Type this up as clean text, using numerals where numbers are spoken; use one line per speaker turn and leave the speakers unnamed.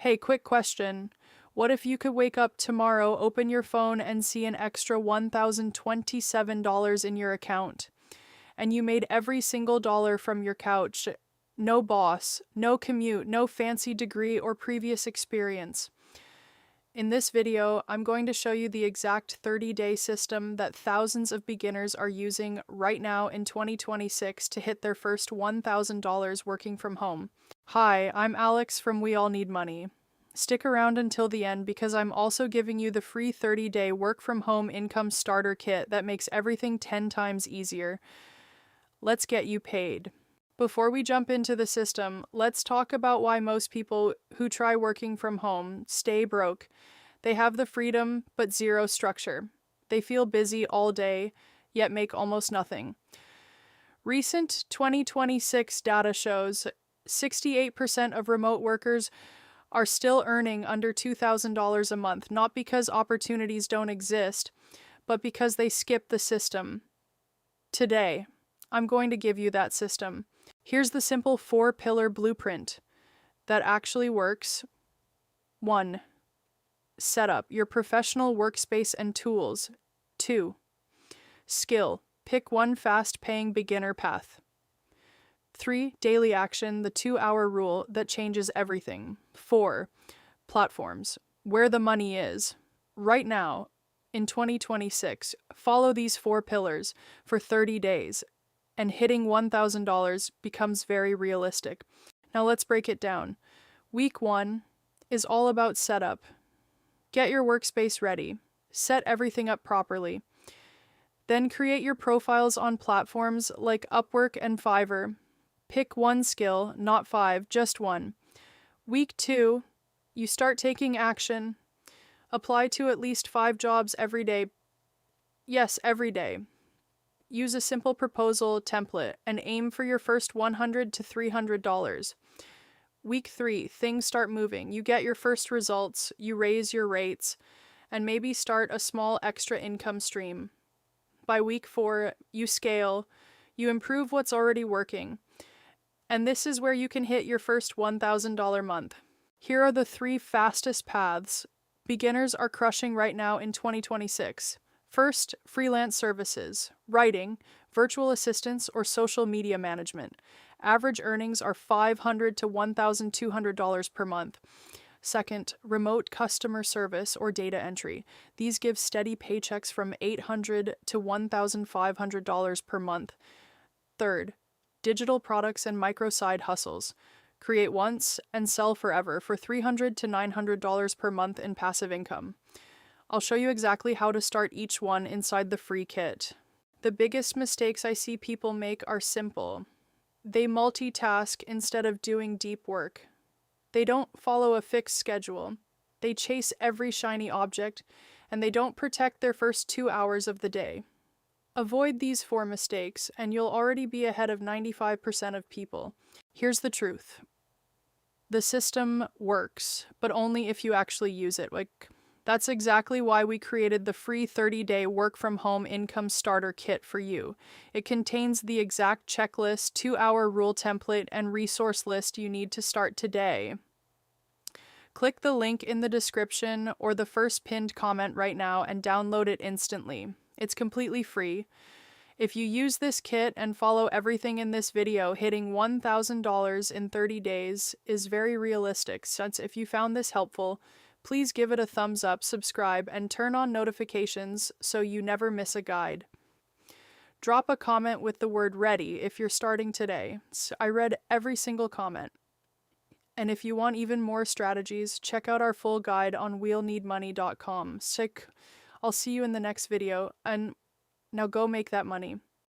Hey, quick question. What if you could wake up tomorrow, open your phone, and see an extra $1,027 in your account? And you made every single dollar from your couch. No boss, no commute, no fancy degree or previous experience. In this video, I'm going to show you the exact 30-day system that thousands of beginners are using right now in 2026 to hit their first $1,000 working from home. Hi, I'm Alex from We All Need Money. Stick around until the end because I'm also giving you the free 30-day work from home income starter kit that makes everything 10 times easier. Let's get you paid. Before we jump into the system, let's talk about why most people who try working from home stay broke. They have the freedom, but zero structure. They feel busy all day, yet make almost nothing. Recent 2026 data shows 68% of remote workers are still earning under $2,000 a month, not because opportunities don't exist, but because they skip the system. Today, I'm going to give you that system. Here's the simple 4-pillar blueprint that actually works. 1. Set up your professional workspace and tools. 2. Skill. Pick one fast-paying beginner path. 3. Daily action, the 2-hour rule that changes everything. 4. Platforms. Where the money is. Right now, in 2026, follow these 4 pillars for 30 days. And hitting $1,000 becomes very realistic. Now let's break it down. Week 1 is all about setup. Get your workspace ready. Set everything up properly. Then create your profiles on platforms like Upwork and Fiverr. Pick one skill, not 5, just one. Week 2, you start taking action. Apply to at least 5 jobs every day. Yes, every day. Use a simple proposal template and aim for your first $100 to $300. Week 3, things start moving. You get your first results, you raise your rates, and maybe start a small extra income stream. By week 4, you scale, you improve what's already working. And this is where you can hit your first $1,000 month. Here are the 3 fastest paths beginners are crushing right now in 2026. First, freelance services, writing, virtual assistants, or social media management. Average earnings are $500 to $1,200 per month. Second, remote customer service or data entry. These give steady paychecks from $800 to $1,500 per month. Third, digital products and micro side hustles. Create once and sell forever for $300 to $900 per month in passive income. I'll show you exactly how to start each one inside the free kit. The biggest mistakes I see people make are simple. They multitask instead of doing deep work. They don't follow a fixed schedule. They chase every shiny object, and they don't protect their first 2 hours of the day. Avoid these 4 mistakes, and you'll already be ahead of 95% of people. Here's the truth. The system works, but only if you actually use it. That's exactly why we created the free 30-day work-from-home income starter kit for you. It contains the exact checklist, 2-hour rule template, and resource list you need to start today. Click the link in the description or the first pinned comment right now and download it instantly. It's completely free. If you use this kit and follow everything in this video, hitting $1,000 in 30 days is very realistic. Since if you found this helpful, please give it a thumbs up, subscribe, and turn on notifications so you never miss a guide. Drop a comment with the word ready if you're starting today. I read every single comment. And if you want even more strategies, check out our full guide on weallneedmoney.com. I'll see you in the next video, and now go make that money.